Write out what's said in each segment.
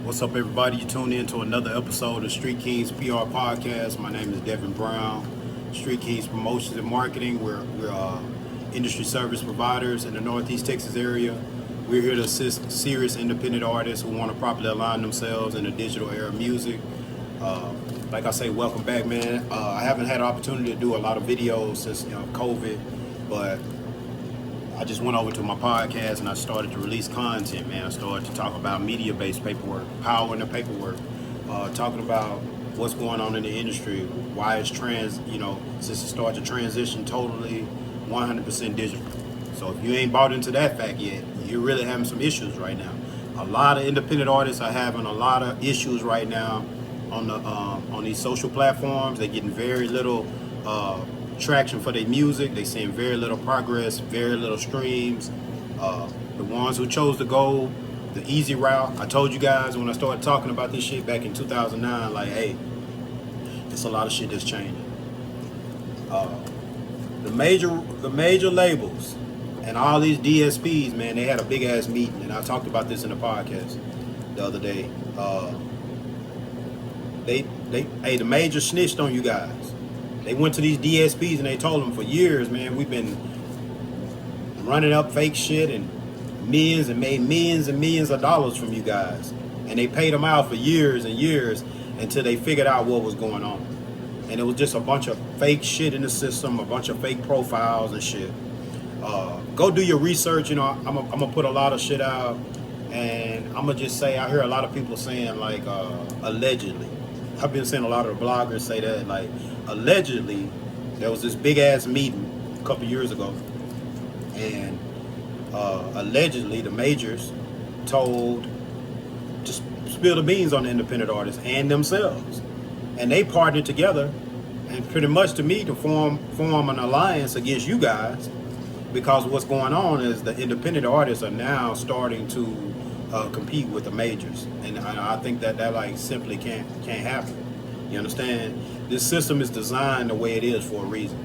What's up, everybody? You tune in to another episode of StreetKingz Pr podcast. My name is Devin Brown. StreetKingz Promotions and Marketing. We're industry service providers in the Northeast Texas area. We're here to assist serious independent artists who want to properly align themselves in the digital era of music. Like I say, welcome back, man. I haven't had an opportunity to do a lot of videos since COVID, but I just went over to my podcast and I started to release content, man. I started to talk about MediaBase paperwork, power in the paperwork, talking about what's going on in the industry, why it's since it started to transition totally 100% digital. So if you ain't bought into that fact yet, you're really having some issues right now. A lot of independent artists are having a lot of issues right now on these social platforms. They're getting very little traction for their music. They seeing very little progress, very little streams. The ones who chose to go the easy route, I told you guys when I started talking about this shit back in 2009, like, hey, it's a lot of shit that's changing. The major labels and all these DSPs, man, they had a big ass meeting, and I talked about this in the podcast the other day. The major snitched on you guys. They went to these DSPs and they told them for years, man, we've been running up fake shit and made millions and millions of dollars from you guys. And they paid them out for years and years until they figured out what was going on. And it was just a bunch of fake shit in the system, a bunch of fake profiles and shit. Go do your research. I'm gonna put a lot of shit out, and I'm gonna just say I hear a lot of people saying like allegedly. I've been seeing a lot of the bloggers say that, like, allegedly there was this big ass meeting a couple years ago, and allegedly the majors told to spill the beans on the independent artists and themselves, and they partnered together, and pretty much to me to form an alliance against you guys, because what's going on is the independent artists are now starting to compete with the majors, and I think that like simply can't happen. You understand? This system is designed the way it is for a reason.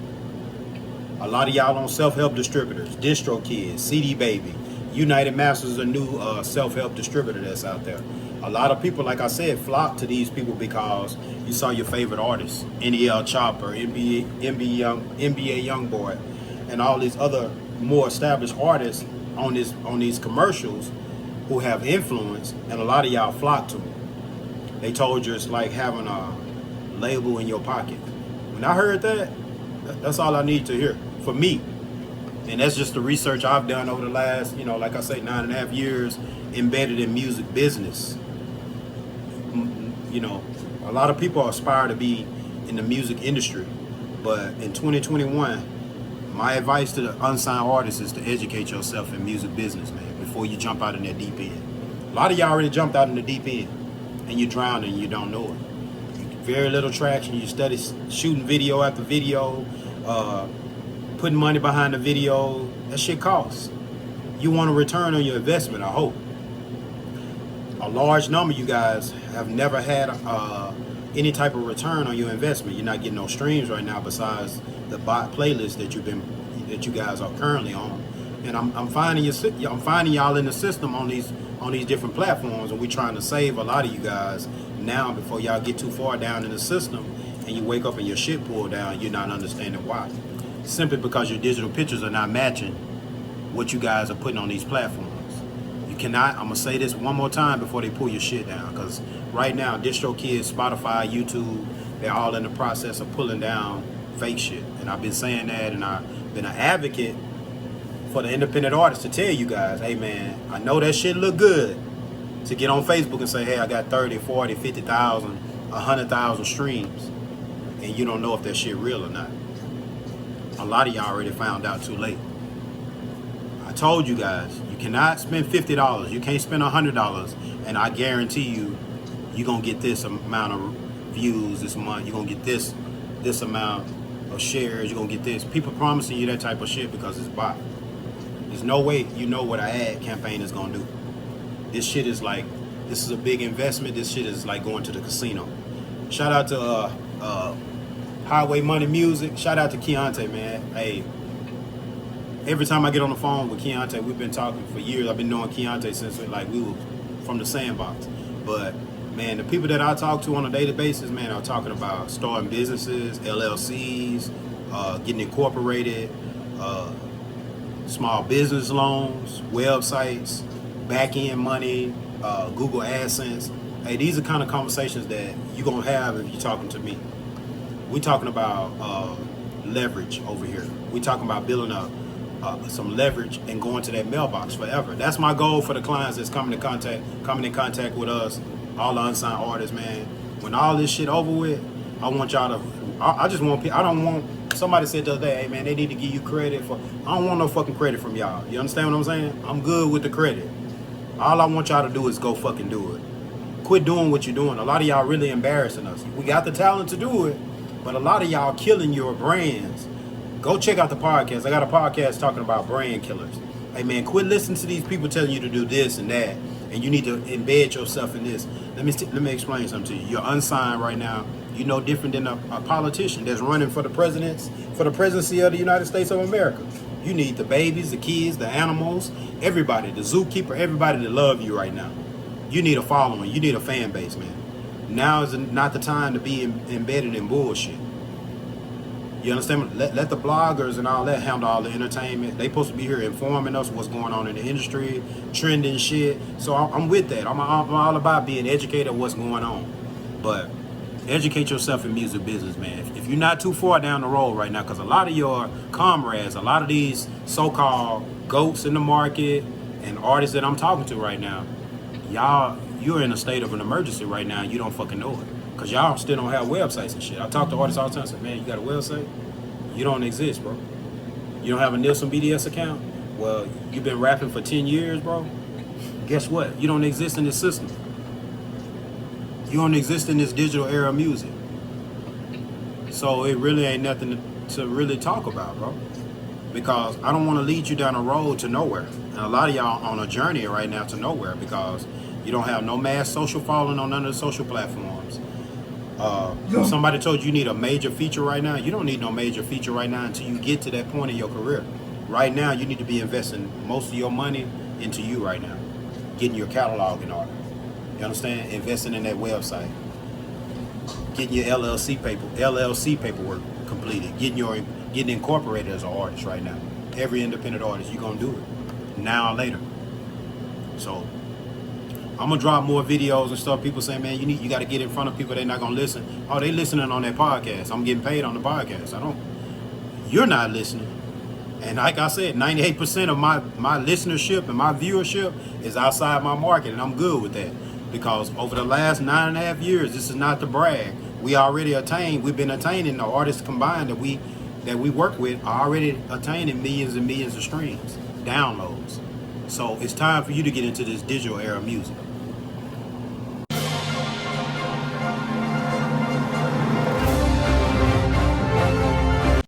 A lot of y'all on self-help distributors, DistroKids, CD Baby, United Masters is a new self-help distributor that's out there. A lot of people, like I said, flock to these people because you saw your favorite artists, NEL Chopper, NBA Youngboy, and all these other more established artists on these commercials who have influence, and a lot of y'all flock to them. They told you it's like having a label in your pocket. When I heard that, that's all I need to hear for me. And that's just the research I've done over the last, like I say, 9.5 years embedded in music business. A lot of people aspire to be in the music industry, but in 2021, my advice to the unsigned artists is to educate yourself in music business, man, before you jump out in that deep end. A lot of y'all already jumped out in the deep end, and you're drowning and you don't know it. Very little traction. You study shooting video after video, putting money behind the video. That shit costs. You want a return on your investment, I hope. A large number of you guys have never had any type of return on your investment. You're not getting no streams right now besides the bot playlist that you guys are currently on. And I'm finding y'all in the system on these different platforms, and we're trying to save a lot of you guys now before y'all get too far down in the system and you wake up and your shit pulled down. You're not understanding why. Simply because your digital pictures are not matching what you guys are putting on these platforms. You cannot, I'm gonna say this one more time before they pull your shit down, because right now DistroKids, Spotify, YouTube, they're all in the process of pulling down fake shit. And I've been saying that, and I've been an advocate for the independent artists to tell you guys, hey man, I know that shit look good to get on Facebook and say, hey, I got 30, 40, 50,000, 100,000 streams, and you don't know if that shit real or not. A lot of y'all already found out too late. I told you guys, you cannot spend $50, you can't spend $100, and I guarantee you're gonna get this amount of views this month, you're gonna get this amount of shares, you're gonna get this. People promising you that type of shit because it's bot. There's no way you know what an ad campaign is gonna do. This is a big investment. This shit is like going to the casino. Shout out to Highway Money Music. Shout out to Keontae, man. Hey, every time I get on the phone with Keontae, we've been talking for years. I've been knowing Keontae since we were from the Sandbox. But man, the people that I talk to on a daily basis, man, are talking about starting businesses, LLCs, getting incorporated, small business loans, websites, back-end money, Google AdSense. Hey, these are kind of conversations that you're going to have if you're talking to me. We're talking about leverage over here. We're talking about building up some leverage and going to that mailbox forever. That's my goal for the clients that's coming in contact with us, all the unsigned artists, man. When all this shit over with, I want y'all to, I don't want, somebody said the other day, hey man, they need to give you credit for, I don't want no fucking credit from y'all. You understand what I'm saying? I'm good with the credit. All I want y'all to do is go fucking do it. Quit doing what you're doing. A lot of y'all really embarrassing us. We got the talent to do it, but a lot of y'all killing your brands. Go check out the podcast. I got a podcast talking about brand killers. Hey man, quit listening to these people telling you to do this and that, and you need to embed yourself in this. Let me explain something to you. You're unsigned right now. You're no different than a politician that's running for the presidency of the United States of America. You need the babies, the kids, the animals, everybody, the zookeeper, everybody that love you right now. You need a following. You need a fan base, man. Now is not the time to be embedded in bullshit. You understand? Let the bloggers and all that handle all the entertainment. They supposed to be here informing us what's going on in the industry, trending shit. So I'm with that. I'm all about being educated of what's going on. But educate yourself in music business, man. If you're not too far down the road right now, because a lot of your comrades, a lot of these so-called goats in the market and artists that I'm talking to right now, you're in a state of an emergency right now. You don't fucking know it. Because y'all still don't have websites and shit. I talk to artists all the time and say, man, you got a website? You don't exist, bro. You don't have a Nielsen Bds account? Well, you've been rapping for 10 years, bro. Guess what? You don't exist in this system. You don't exist in this digital era of music. So it really ain't nothing to really talk about, bro. Because I don't want to lead you down a road to nowhere. And a lot of y'all on a journey right now to nowhere because you don't have no mass social following on none of the social platforms. If somebody told you need a major feature right now, you don't need no major feature right now until you get to that point in your career. Right now, you need to be investing most of your money into you right now. Getting your catalog in order. You understand? Investing in that website. Getting your LLC paperwork completed. Getting incorporated as an artist right now. Every independent artist, you're going to do it. Now or later. So I'm gonna drop more videos and stuff. People say, man, you got to get in front of people. They're not gonna listen. Oh, they listening on that podcast. I'm getting paid on the podcast. You're not listening. And like I said, 98% of my listenership and my viewership is outside my market, and I'm good with that because over the last 9.5 years, this is not to brag. We've been attaining the artists combined that we work with are already attaining millions and millions of streams, downloads. So it's time for you to get into this digital era of music.